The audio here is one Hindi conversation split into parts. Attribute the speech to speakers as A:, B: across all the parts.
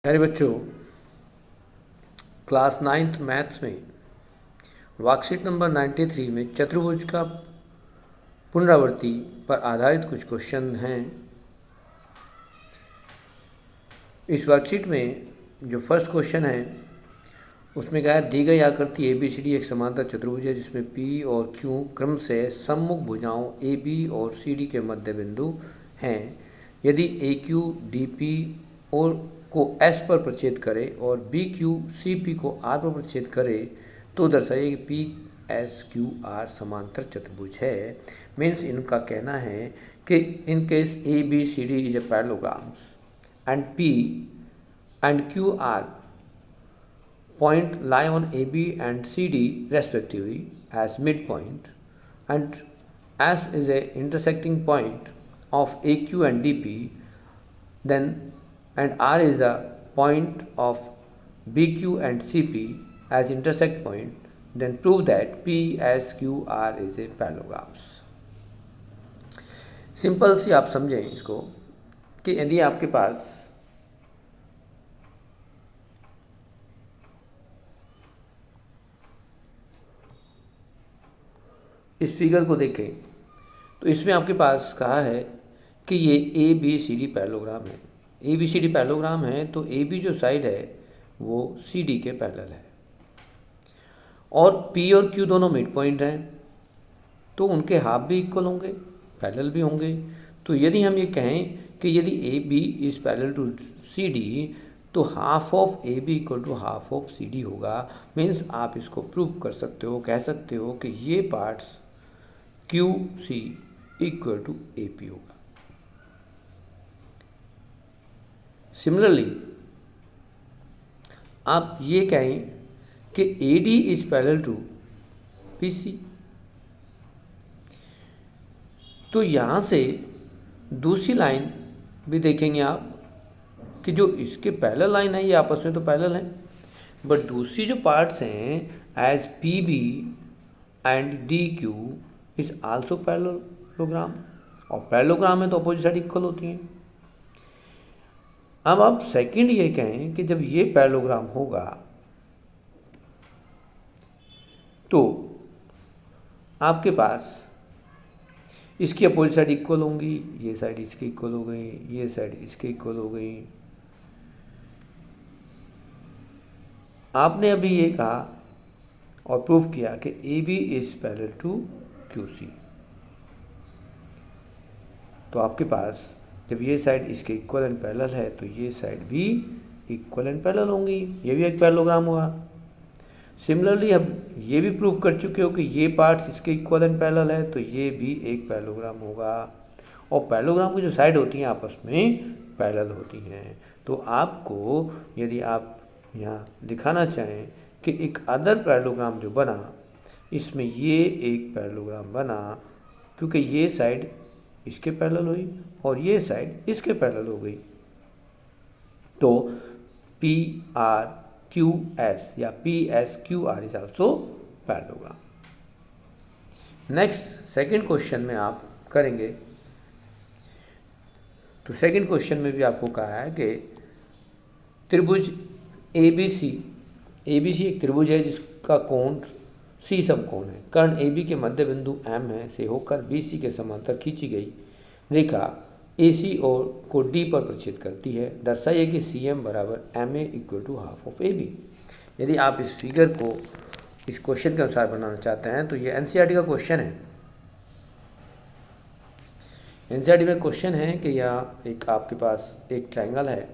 A: प्यारे बच्चों, क्लास 9th मैथ्स में वर्कशीट नंबर 93 में चतुर्भुज का पुनरावृत्ति पर आधारित कुछ क्वेश्चन हैं। इस वर्कशीट में जो फर्स्ट क्वेश्चन है उसमें क्या है, दी गई आकृति ए बी सी डी एक समांतर चतुर्भुज है जिसमें पी और क्यू क्रम से सम्मुख भुजाओं ए बी और सी डी के मध्य बिंदु हैं। यदि ए क्यू डी पी और को एस पर प्रच्छेद करे और बी क्यू सी पी को आर पर प्रच्छेद करे तो दर्शाइए कि पी एस क्यू आर समांतर चतुर्भुज है। मीन्स इनका कहना है कि in case A B C D is a parallelograms and P and Q are point lie on AB and CD respectively as midpoint, and S is a intersecting point of AQ and DP, then and R is a point of BQ and CP as intersect point, then prove that PSQR is a parallelograms. Simple सी आप समझें इसको कि यदि आपके पास इस फिगर को देखें तो इसमें आपके पास कहा है कि ये A B C D parallelogram है। A B C D parallelogram है तो ए बी जो साइड है वो सी डी के पैरेलल है और पी और क्यू दोनों मिड पॉइंट हैं तो उनके हाफ भी इक्वल होंगे, पैरेलल भी होंगे। तो यदि हम ये कहें कि यदि A B is parallel to C D तो half of A B equal to half of C D होगा। मीन्स आप इसको प्रूव कर सकते हो, कह सकते हो कि ये parts Q C equal to A P होगा। सिमिलरली आप ये कहें कि A D is parallel to P C तो यहाँ से दूसरी लाइन भी देखेंगे आप कि जो इसके पैरेलल लाइन है ये आपस में तो पैरेलल है, बट दूसरी जो पार्ट्स हैं as P B and D Q is also parallelogram, और पैरेललोग्राम में तो अपोजिट साइड इक्वल होती हैं। अब आप सेकंड ये कहें कि जब ये पैरेललोग्राम होगा तो आपके पास इसकी अपोजिट साइड इक्वल होंगी, ये साइड इसके इक्वल हो गई, ये साइड इसके इक्वल हो गई। आपने अभी ये कहा और प्रूफ किया कि A B is parallel to Q C, तो आपके पास जब ये साइड इसके इक्वल एंड पैरेलल है तो ये साइड भी इक्वल एंड पैरेलल होंगी, ये भी एक पैरेललोग्राम हुआ। सिमिलरली हम ये भी प्रूव कर चुके हो कि ये पार्ट्स इसके इक्वल एंड पैरेलल है तो ये भी एक पैरेललोग्राम होगा, और पैरेललोग्राम की जो साइड होती हैं आपस में पैरेलल होती हैं। तो आपको यदि आप यहाँ दिखाना चाहें कि एक अदर पैरेललोग्राम जो बना इसमें ये एक पैरेललोग्राम बना क्योंकि ये साइड इसके पैरेलल हुई और ये साइड इसके पैरेलल हो गई, तो पी आर क्यू एस या P S Q R is also parallelogram. Next second question में आप करेंगे तो सेकंड क्वेश्चन में भी आपको कहा है कि त्रिभुज ए बी सी एक त्रिभुज है जिसका कोण सी समकोण है। कर्ण ए बी के मध्य बिंदु एम है से होकर बी सी के समांतर खींची गई रेखा ए सी और को डी पर प्रच्छेद करती है। दर्शाइए कि सी एम बराबर M A equal to half of A B. यदि आप इस फिगर को इस क्वेश्चन के अनुसार बनाना चाहते हैं तो ये एनसीईआरटी का क्वेश्चन है। एनसीईआरटी में क्वेश्चन है कि यहाँ एक आपके पास एक ट्राइंगल है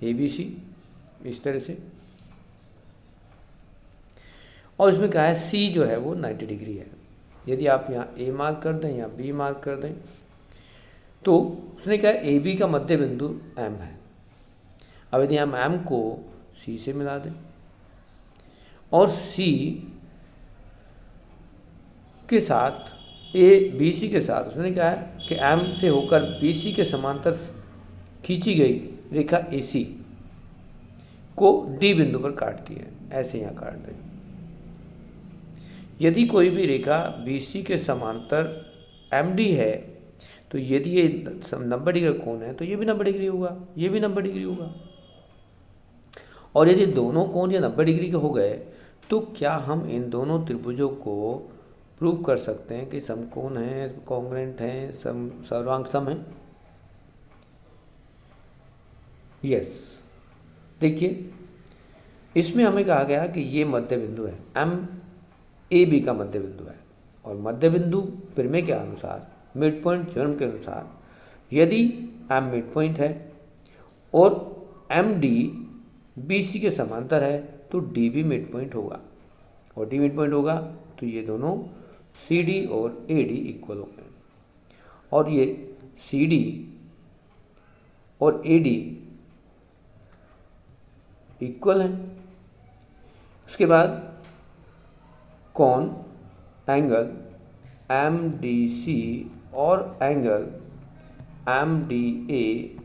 A: ए बी सी इस तरह से, और इसमें क्या है सी जो है वो 90 डिग्री है। यदि आप यहाँ ए मार्क कर दें या बी मार्क कर दें तो उसने कहा ए बी का मध्य बिंदु एम है। अब यदि हम एम को सी से मिला दें और सी के साथ ए बी सी के साथ उसने कहा है कि एम से होकर बी सी के समांतर खींची गई रेखा ए सी को डी बिंदु पर काटती है, ऐसे यहाँ काट दें। यदि कोई भी रेखा बी सी के समांतर एम डी है तो यदि ये 90 डिग्री का कोण है तो ये भी 90 डिग्री होगा, ये भी 90 डिग्री होगा। और यदि दोनों कोण ये 90 डिग्री के हो गए तो क्या हम इन दोनों त्रिभुजों को प्रूव कर सकते हैं कि समकोण हैं, कॉन्ग्रुएंट हैं, सर्वांग सम हैं? यस। देखिए, इसमें हमें कहा गया कि ये मध्य बिंदु है, एम ए बी का मध्य बिंदु है, और मध्य बिंदु प्रमेय के अनुसार, मिड पॉइंट थ्योरम के अनुसार, यदि एम मिड पॉइंट है और एम डी बी सी के समांतर है तो डी भी मिड पॉइंट होगा, और डी मिड पॉइंट होगा तो ये दोनों सी डी और ए डी इक्वल होंगे, और ये सी डी और ए डी इक्वल हैं। उसके बाद कोण, एंगल एम डी सी और angle M D A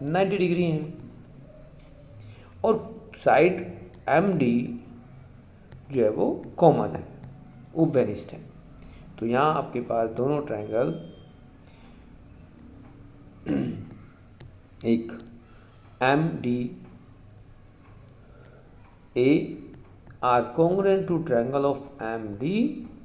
A: 90 degree हैं, और साइड एम डी जो है वो कॉमन है, उभयनिष्ठ है। तो यहाँ आपके पास दोनों ट्रायंगल, एक M D A are congruent to triangle of M D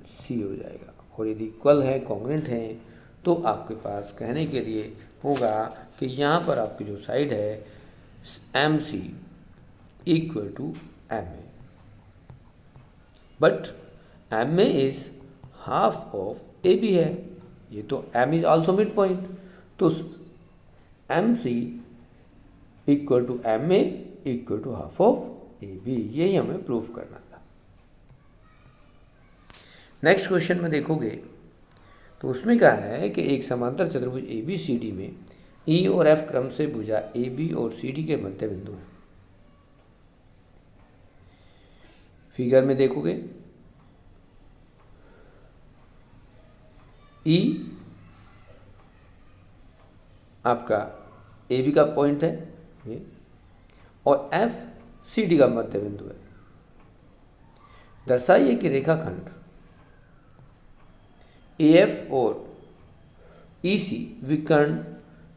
A: C हो जाएगा, और यदि इक्वल है, कॉन्ग्रुएंट हैं, तो आपके पास कहने के लिए होगा कि यहाँ पर आपकी जो साइड है M C equal to M A, but M A is half of A B है, ये तो M is also mid point, तो M C equal to M A equal to half of A B, यही हमें प्रूफ करना था। नेक्स्ट क्वेश्चन में देखोगे तो उसमें कहा है कि एक समांतर चतुर्भुज ए बी सी डी में ई और एफ क्रम से भुजा ए बी और सी डी के मध्य बिंदु हैं। फिगर में देखोगे ई आपका ए बी का पॉइंट है ये, और एफ सी डी का मध्य बिंदु है। दर्शाइए कि रेखाखंड ए एफ और ई सी विकर्ण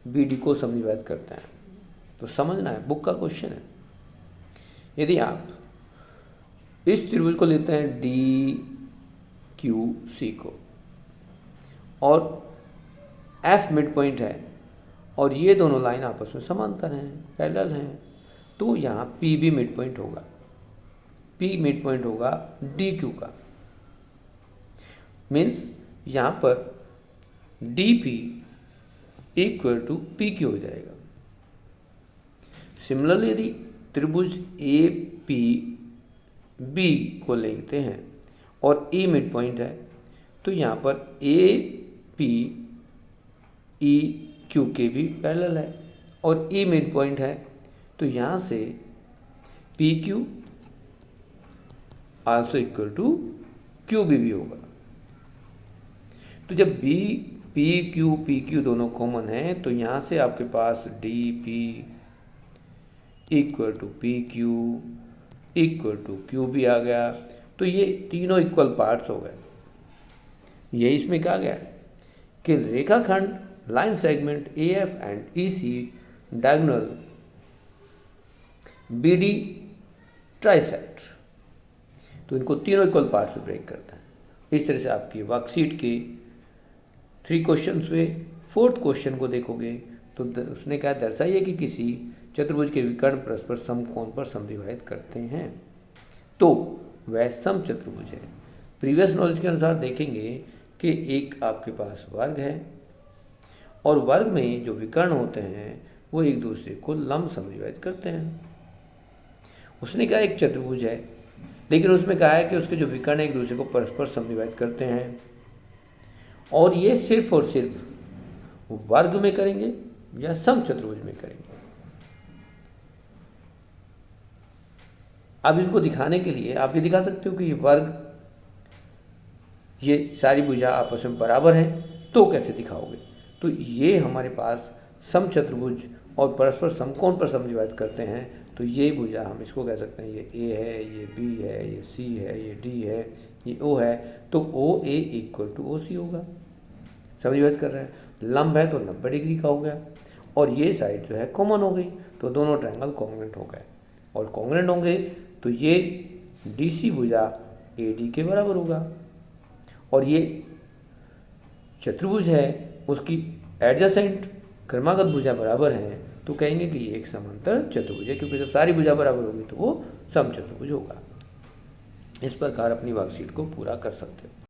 A: बी डी को समविभाजित करते हैं। तो समझना है, बुक का क्वेश्चन है। यदि आप इस त्रिभुज को लेते हैं डी क्यू सी को, और एफ मिड पॉइंट है, और ये दोनों लाइन आपस में समांतर हैं, पैरेलल हैं, तो यहाँ पी भी मिड पॉइंट होगा, पी मिड पॉइंट होगा डी क्यू का। मीन्स यहाँ पर D P equal to P Q हो जाएगा। सिमिलरली यदि त्रिभुज ए पी बी को लेते हैं और ई मिड पॉइंट है, तो यहाँ पर ए पी ई क्यू के भी पैरेलल है, और ई मिड पॉइंट है, तो यहाँ से P Q also equal to Q B भी होगा। तो जब बी पी क्यू दोनों कॉमन है, तो यहाँ से आपके पास D P equal to P Q equal to Q भी आ गया। तो ये तीनों इक्वल पार्ट्स हो गए। ये इसमें कहा गया कि रेखाखंड line segment A F and E C diagonal B D trisect, तो इनको तीनों इक्वल पार्ट्स में ब्रेक करता है। इस तरह से आपकी वर्कशीट के 3 क्वेश्चंस में 4th क्वेश्चन को देखोगे तो उसने कहा दर्शाइए कि किसी चतुर्भुज के विकर्ण परस्पर समकोण पर समद्विभाजित करते हैं, तो वह सम चतुर्भुज है। प्रीवियस नॉलेज के अनुसार देखेंगे कि एक आपके पास वर्ग है, और वर्ग में जो विकर्ण होते हैं वो एक दूसरे को लंब समद्विभाजित करते हैं। उसने कहा एक चतुर्भुज है, लेकिन उसमें कहा है कि उसके जो विकर्ण एक दूसरे को परस्पर समद्विभाजित करते हैं, और ये सिर्फ और सिर्फ वर्ग में करेंगे या सम चतुर्भुज में करेंगे। अब इनको दिखाने के लिए आप ये दिखा सकते हो कि ये वर्ग, ये सारी भुजा आपस में बराबर हैं, तो कैसे दिखाओगे? तो ये हमारे पास सम चतुर्भुज और परस्पर समकोण पर समद्विभाजित करते हैं, तो ये भुजा हम इसको कह सकते हैं, ये ए है, ये बी है, ये सी है, ये डी है, ये ओ है, तो ओ ए इक्वल टू ओ सी होगा, समद्विभाजित कर रहा है। लंब है तो 90 डिग्री का हो गया, और ये साइड जो है कॉमन हो गई, तो दोनों ट्रायंगल कॉन्ग्रुएंट हो गए। और कॉन्ग्रुएंट होंगे तो ये DC भुजा AD के बराबर होगा, और ये चतुर्भुज है उसकी एडजेसेंट क्रमागत भुजा बराबर हैं, तो कहेंगे कि ये एक समांतर चतुर्भुज है, क्योंकि जब सारी भुजा बराबर होगी तो वो समचतुर्भुज होगा। इस प्रकार अपनी वर्कशीट को पूरा कर सकते हो।